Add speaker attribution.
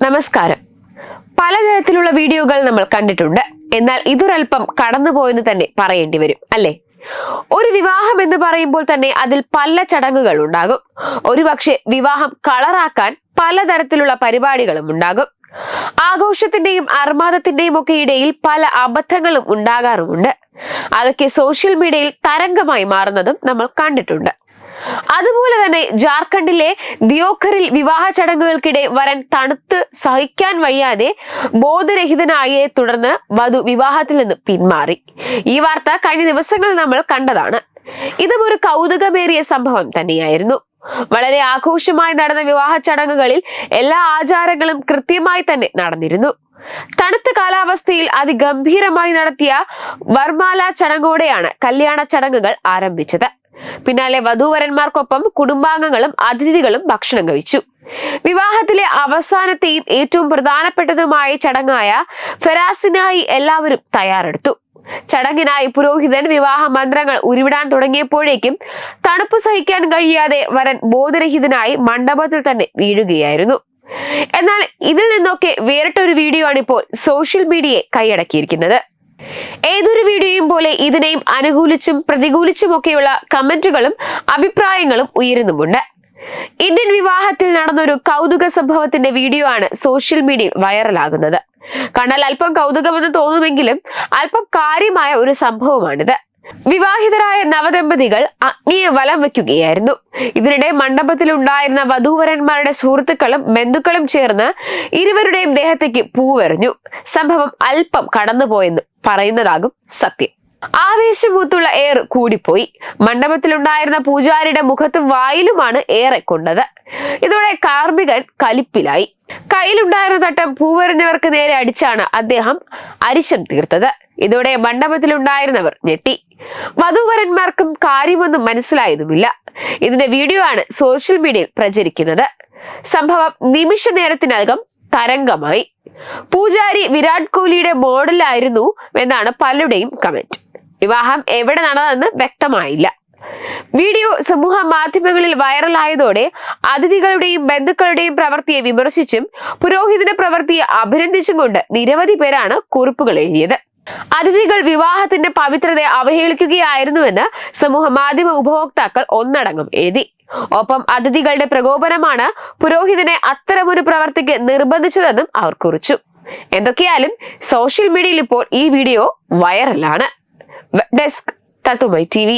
Speaker 1: നമസ്കാരം. പലതരത്തിലുള്ള വീഡിയോകൾ നമ്മൾ കണ്ടിട്ടുണ്ട്. എന്നാൽ ഇതൊരൽപ്പം കടന്നുപോയെന്ന് തന്നെ പറയേണ്ടി വരും, അല്ലേ? ഒരു വിവാഹം എന്ന് പറയുമ്പോൾ തന്നെ അതിൽ പല ചടങ്ങുകൾ ഉണ്ടാകും. ഒരുപക്ഷെ വിവാഹം കളറാക്കാൻ പലതരത്തിലുള്ള പരിപാടികളും ഉണ്ടാകും. ആഘോഷത്തിന്റെയും അർമാദത്തിന്റെയും ഒക്കെ ഇടയിൽ പല അബദ്ധങ്ങളും ഉണ്ടാകാറുമുണ്ട്. അതൊക്കെ സോഷ്യൽ മീഡിയയിൽ തരംഗമായി മാറുന്നതും നമ്മൾ കണ്ടിട്ടുണ്ട്. അതുപോലെ തന്നെ ജാർഖണ്ഡിലെ ദിയോഘറിൽ വിവാഹ ചടങ്ങുകൾക്കിടെ വരൻ തണുത്ത് സഹിക്കാൻ വയ്യാതെ ബോധരഹിതനായയെ തുടർന്ന് വധു വിവാഹത്തിൽ നിന്ന് പിന്മാറി. ഈ വാർത്ത കഴിഞ്ഞ ദിവസങ്ങളിൽ നമ്മൾ കണ്ടതാണ്. ഇതും ഒരു കൗതുകമേറിയ സംഭവം തന്നെയായിരുന്നു. വളരെ ആഘോഷമായി നടന്ന വിവാഹ ചടങ്ങുകളിൽ എല്ലാ ആചാരങ്ങളും കൃത്യമായി തന്നെ നടന്നിരുന്നു. തണുത്ത കാലാവസ്ഥയിൽ അതിഗംഭീരമായി നടത്തിയ വർമാല ചടങ്ങോടെയാണ് കല്യാണ ചടങ്ങുകൾ ആരംഭിച്ചത്. പിന്നാലെ വധൂവരന്മാർക്കൊപ്പം കുടുംബാംഗങ്ങളും അതിഥികളും ഭക്ഷണം കഴിച്ചു. വിവാഹത്തിലെ അവസാനത്തെയും ഏറ്റവും പ്രധാനപ്പെട്ടതുമായ ചടങ്ങായ ഫെറാസിനായി എല്ലാവരും തയ്യാറെടുത്തു. ചടങ്ങിനായി പുരോഹിതൻ വിവാഹ മന്ത്രങ്ങൾ ഉരുവിടാൻ തുടങ്ങിയപ്പോഴേക്കും തണുപ്പ് സഹിക്കാൻ കഴിയാതെ വരൻ ബോധരഹിതനായി മണ്ഡപത്തിൽ തന്നെ വീഴുകയായിരുന്നു. എന്നാൽ ഇതിൽ നിന്നൊക്കെ വേറിട്ടൊരു വീഡിയോ ആണ് ഇപ്പോൾ സോഷ്യൽ മീഡിയയെ കൈയടക്കിയിരിക്കുന്നത്. ഏതൊരു വീഡിയോയും പോലെ ഇതിനെയും അനുകൂലിച്ചും പ്രതികൂലിച്ചുമൊക്കെയുള്ള കമന്റുകളും അഭിപ്രായങ്ങളും ഉയരുന്നുമുണ്ട്. ഇന്ത്യൻ വിവാഹത്തിൽ നടന്നൊരു കൗതുക സംഭവത്തിന്റെ വീഡിയോ ആണ് സോഷ്യൽ മീഡിയയിൽ വൈറലാകുന്നത്. കണ്ടാൽ അല്പം കൗതുകമെന്ന് തോന്നുമെങ്കിലും അല്പം കാര്യമായ ഒരു സംഭവമാണിത്. വിവാഹിതരായ നവദമ്പതികൾ അഗ്നിയെ വലം വയ്ക്കുകയായിരുന്നു. ഇതിനിടെ മണ്ഡപത്തിൽ ഉണ്ടായിരുന്ന വധൂവരന്മാരുടെ സുഹൃത്തുക്കളും ബന്ധുക്കളും ചേർന്ന് ഇരുവരുടെയും ദേഹത്തേക്ക് പൂവെറിഞ്ഞു. സംഭവം അല്പം കടന്നുപോയെന്ന് പറയുന്നതാകും സത്യം. ആവേശമൂത്തുള്ള ഏർ കൂടിപ്പോയി. മണ്ഡപത്തിലുണ്ടായിരുന്ന പൂജാരിയുടെ മുഖത്തും വായിലുമാണ് ഏറെ കൊണ്ടത്. ഇതോടെ കാർമികൻ കലിപ്പിലായി. കയ്യിലുണ്ടായിരുന്ന തട്ടം പൂവെറിഞ്ഞവർക്ക് നേരെ അടിച്ചാണ് അദ്ദേഹം അരിശം തീർത്തത്. ഇതോടെ മണ്ഡപത്തിലുണ്ടായിരുന്നവർ ഞെട്ടി. വധൂവരന്മാർക്കും കാര്യമൊന്നും മനസ്സിലായതുമില്ല. ഇതിന്റെ വീഡിയോ ആണ് സോഷ്യൽ മീഡിയയിൽ പ്രചരിക്കുന്നത്. സംഭവം നിമിഷ നേരത്തിനകം തരംഗമായി. പൂജാരി വിരാട് കോഹ്ലിയുടെ മോഡലായിരുന്നു എന്നാണ് പലരുടെയും കമന്റ്. വിവാഹം എവിടെ നടന്നതെന്ന് വ്യക്തമായില്ല. വീഡിയോ സമൂഹ മാധ്യമങ്ങളിൽ വൈറലായതോടെ അതിഥികളുടെയും ബന്ധുക്കളുടെയും പ്രവൃത്തിയെ വിമർശിച്ചും പുരോഹിതന്റെ പ്രവൃത്തിയെ അഭിനന്ദിച്ചും കൊണ്ട് നിരവധി പേരാണ് കുറിപ്പുകൾ എഴുതിയത്. അതിഥികൾ വിവാഹത്തിന്റെ പവിത്രതയെ അവഹേളിക്കുകയായിരുന്നുവെന്ന് സമൂഹ മാധ്യമ ഉപഭോക്താക്കൾ ഒന്നടങ്കം എഴുതി. ഒപ്പം അതിഥികളുടെ പ്രകോപനമാണ് പുരോഹിതനെ അത്തരമൊരു പ്രവർത്തിക്ക് നിർബന്ധിച്ചതെന്നും അവർ കുറിച്ചു. എന്തൊക്കെയായാലും സോഷ്യൽ മീഡിയയിൽ ഇപ്പോൾ ഈ വീഡിയോ വൈറലാണ്. ഡെസ്ക് തത്തുമൈ TV.